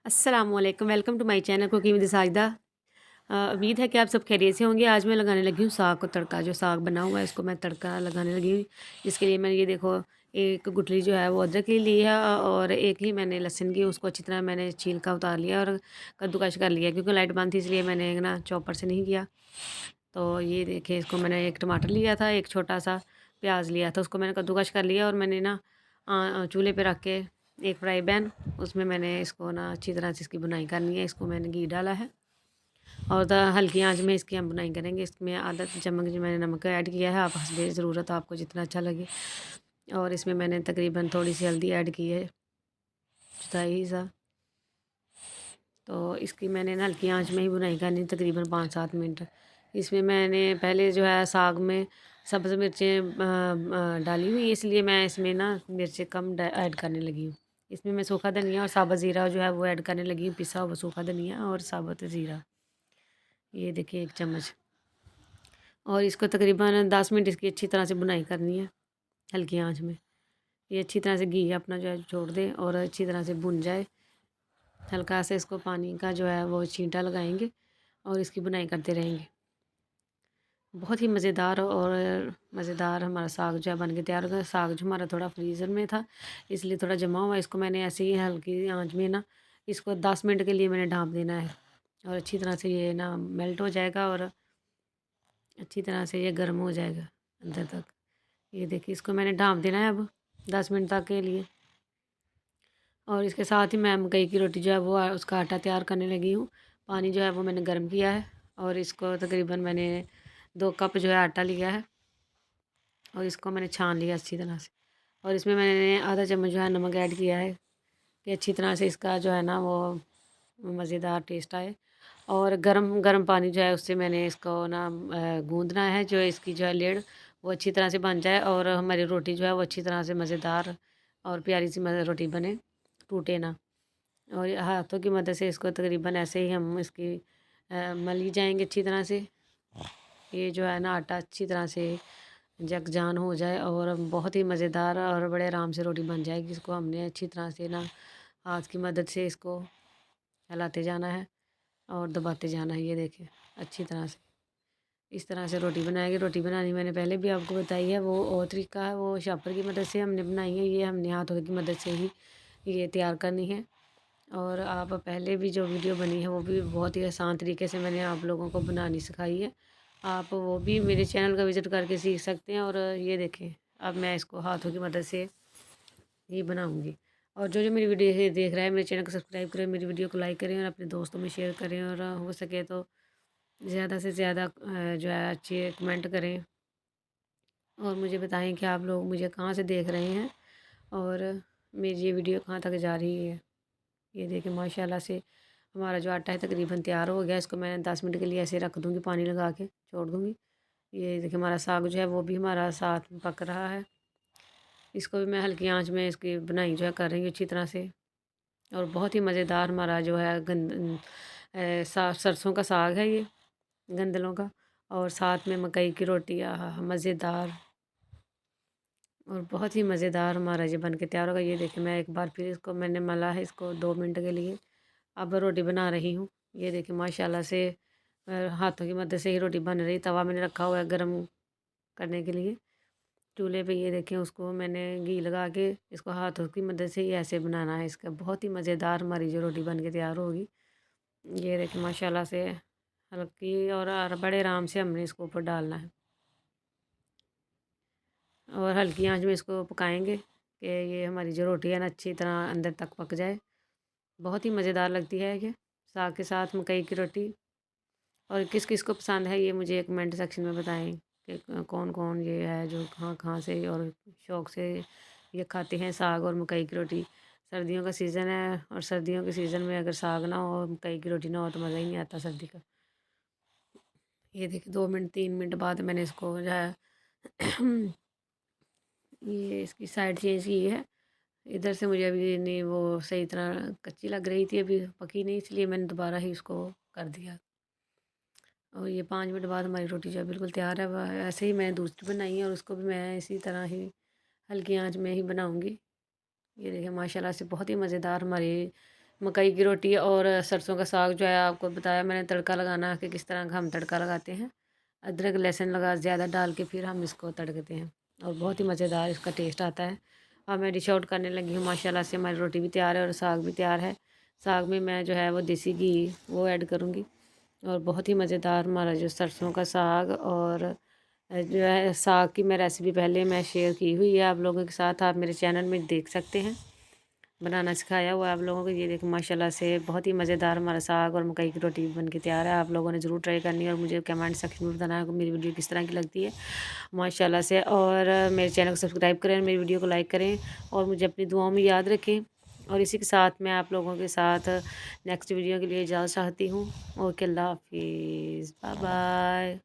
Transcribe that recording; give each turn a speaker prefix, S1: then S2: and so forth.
S1: अस्सलामुअलैकुम, welcome to my channel cooking with Sajida. उम्मीद है कि आप सब खैरियत से होंगे। आज मैं लगाने लगी हूँ साग को तड़का। जो साग बना हुआ है इसको मैं तड़का लगाने लगी हूँ। इसके लिए मैंने ये देखो एक गुठली जो है वो अदरक की ली है और एक ही मैंने लहसुन की, उसको अच्छी तरह मैंने छील का उतार लिया और कद्दूकश कर लिया, क्योंकि लाइट बंद थी इसलिए मैंने ना चॉपर से नहीं किया। तो ये देखिए, इसको मैंने एक टमाटर लिया था, एक छोटा सा प्याज लिया था, उसको मैंने कद्दूकश कर लिया और मैंने ना चूल्हे पे रख के एक फ्राई पैन, उसमें मैंने इसको ना अच्छी तरह से इसकी बुनाई करनी है। इसको मैंने घी डाला है और हल्की आंच में इसकी हम बुनाई करेंगे। इसमें आधा चम्मच जो मैंने नमक ऐड किया है, आप हस्बे ज़रूरत आपको जितना अच्छा लगे। और इसमें मैंने तकरीबन थोड़ी सी हल्दी ऐड की है, चुथाई सा। तो इसकी मैंने ना हल्की आंच में ही बुनाई करनी, तकरीबन 5-7 मिनट। इसमें मैंने पहले जो है साग में सब्ज़ मिर्चें डाली हुई, इसलिए मैं इसमें ना मिर्चें कम ऐड करने लगी हूँ। इसमें मैं सूखा धनिया और साबुत ज़ीरा जो है वो ऐड करने लगी हूँ, पिसा हुआ सूखा धनिया और साबुत ज़ीरा। ये देखिए 1 चम्मच। और इसको तकरीबन 10 मिनट इसकी अच्छी तरह से बुनाई करनी है, हल्की आंच में। ये अच्छी तरह से घी अपना जो है छोड़ दे और अच्छी तरह से भुन जाए। हल्का सा इसको पानी का जो है वो छींटा लगाएंगे और इसकी बुनाई करते रहेंगे। बहुत ही मज़ेदार हमारा साग जो है बन के तैयार हो गया। साग जो हमारा थोड़ा फ्रीज़र में था, इसलिए थोड़ा जमा हुआ। इसको मैंने ऐसे ही हल्की आंच में ना इसको 10 मिनट के लिए मैंने ढाँप देना है और अच्छी तरह से ये ना मेल्ट हो जाएगा और अच्छी तरह से ये गर्म हो जाएगा अंदर तक। ये देखिए, इसको मैंने ढाँप देना है अब 10 मिनट तक के लिए। और इसके साथ ही मैं मकई की रोटी जो है वो उसका आटा तैयार करने लगी हूँ। पानी जो है वो मैंने गर्म किया है और इसको तकरीबन मैंने 2 कप जो है आटा लिया है और इसको मैंने छान लिया अच्छी तरह से। और इसमें मैंने आधा चम्मच जो है नमक ऐड किया है कि अच्छी तरह से इसका जो है ना वो मज़ेदार टेस्ट आए। और गरम गरम पानी जो है उससे मैंने इसको ना गूँदना है, जो इसकी जो है लेड वो अच्छी तरह से बन जाए और हमारी रोटी जो है वो अच्छी तरह से मज़ेदार और प्यारी सी रोटी बने, टूटे ना। और ये हाथों की मदद से इसको तकरीबन ऐसे ही हम इसकी मली जाएंगे अच्छी तरह से। ये जो है ना आटा अच्छी तरह से जगजान हो जाए और बहुत ही मज़ेदार और बड़े आराम से रोटी बन जाएगी। इसको हमने अच्छी तरह से ना हाथ की मदद से इसको हिलाते जाना है और दबाते जाना है। ये देखिए अच्छी तरह से इस तरह से रोटी बनाएगी। रोटी बनानी मैंने पहले भी आपको बताई है, वो और तरीका है, वो शॉपर की मदद से हमने बनाई है। ये हमने हाथों की मदद से ही ये तैयार करनी है। और आप पहले भी जो वीडियो बनी है वो भी बहुत ही आसान तरीके से मैंने आप लोगों को बनानी सिखाई है। आप वो भी मेरे चैनल का विज़िट करके सीख सकते हैं। और ये देखें, अब मैं इसको हाथों की मदद से ही बनाऊँगी। और जो मेरी वीडियो है देख रहा है, मेरे चैनल को सब्सक्राइब करें, मेरी वीडियो को लाइक करें और अपने दोस्तों में शेयर करें और हो सके तो ज़्यादा से ज़्यादा जो है अच्छे कमेंट करें और मुझे बताएं कि आप लोग मुझे कहाँ से देख रहे हैं और मेरी ये वीडियो कहाँ तक जा रही है। ये देखिए माशाल्लाह से हमारा जो आटा है तकरीबन तैयार हो गया। इसको मैं 10 मिनट के लिए ऐसे रख दूँगी, पानी लगा के छोड़ दूँगी। ये देखिए हमारा साग जो है वो भी हमारा साथ में पक रहा है। इसको भी मैं हल्की आंच में इसकी बुनाई जो है कर रही हूँ अच्छी तरह से। और बहुत ही मज़ेदार हमारा जो है सरसों का साग है ये, गंदलों का। और साथ में मकई की रोटी, आहा मज़ेदार और बहुत ही मज़ेदार हमारा ये बन के तैयार होगा। ये देखिए मैं एक बार फिर इसको मैंने मला है इसको 2 मिनट के लिए। अब रोटी बना रही हूँ। ये देखिए माशाल्लाह से हाथों की मदद से ही रोटी बन रही। तवा मैंने रखा हुआ है गरम करने के लिए चूल्हे पे। ये देखें उसको मैंने घी लगा के इसको हाथों की मदद से ही ऐसे बनाना है। इसका बहुत ही मज़ेदार हमारी जो रोटी बन के तैयार होगी। ये देखें माशाल्लाह से हल्की और बड़े आराम से हमने इसको ऊपर डालना है और हल्की आंच में इसको पकाएंगे कि ये हमारी जो रोटी है ना अच्छी तरह अंदर तक पक जाए। बहुत ही मज़ेदार लगती है ये साग के साथ मकई की रोटी। और किस किस को पसंद है ये मुझे कमेंट सेक्शन में बताएं कि कौन कौन ये है जो कहाँ कहाँ से और शौक़ से ये खाते हैं साग और मकई की रोटी। सर्दियों का सीज़न है और सर्दियों के सीज़न में अगर साग ना हो और मकई की रोटी ना हो तो मज़ा ही नहीं आता सर्दी का। ये देखिए 2 मिनट 3 मिनट बाद मैंने इसको जो है ये इसकी साइड चेंज की है। इधर से मुझे अभी नहीं वो सही तरह कच्ची लग रही थी, अभी पकी नहीं, इसलिए मैंने दोबारा ही उसको कर दिया। और ये 5 मिनट बाद हमारी रोटी जो है बिल्कुल तैयार है। ऐसे ही मैंने दूसरी बनाई है और उसको भी मैं इसी तरह ही हल्की आंच में ही बनाऊंगी। ये देखिए माशाल्लाह से बहुत ही मज़ेदार हमारी मकई की रोटी और सरसों का साग जो है आपको बताया मैंने तड़का लगाना कि किस तरह का हम तड़का लगाते हैं। अदरक लहसुन लगा ज़्यादा डाल के फिर हम इसको तड़कते हैं और बहुत ही मज़ेदार इसका टेस्ट आता है। अब मैं डिश आउट करने लगी हूँ। माशाल्लाह से हमारी रोटी भी तैयार है और साग भी तैयार है। साग में मैं जो है वो देसी घी वो ऐड करूँगी और बहुत ही मज़ेदार हमारा जो सरसों का साग और जो है साग की मैं रेसिपी पहले मैं शेयर की हुई है आप लोगों के साथ। आप मेरे चैनल में देख सकते हैं, बनाना सिखाया हुआ है आप लोगों को। ये देखो माशाल्लाह से बहुत ही मज़ेदार हमारा साग और मकई की रोटी बन के तैयार है। आप लोगों ने ज़रूर ट्राई करनी है और मुझे कमेंट सेक्शन में बताना है कि मेरी वीडियो किस तरह की लगती है माशाल्लाह से। और मेरे चैनल को सब्सक्राइब करें, मेरी वीडियो को लाइक करें और मुझे अपनी दुआओं में याद रखें। और इसी के साथ मैं आप लोगों के साथ नेक्स्ट वीडियो के लिए इजाज़त चाहती हूँ। ओके, अल्लाह हाफिज़, बाय बाय।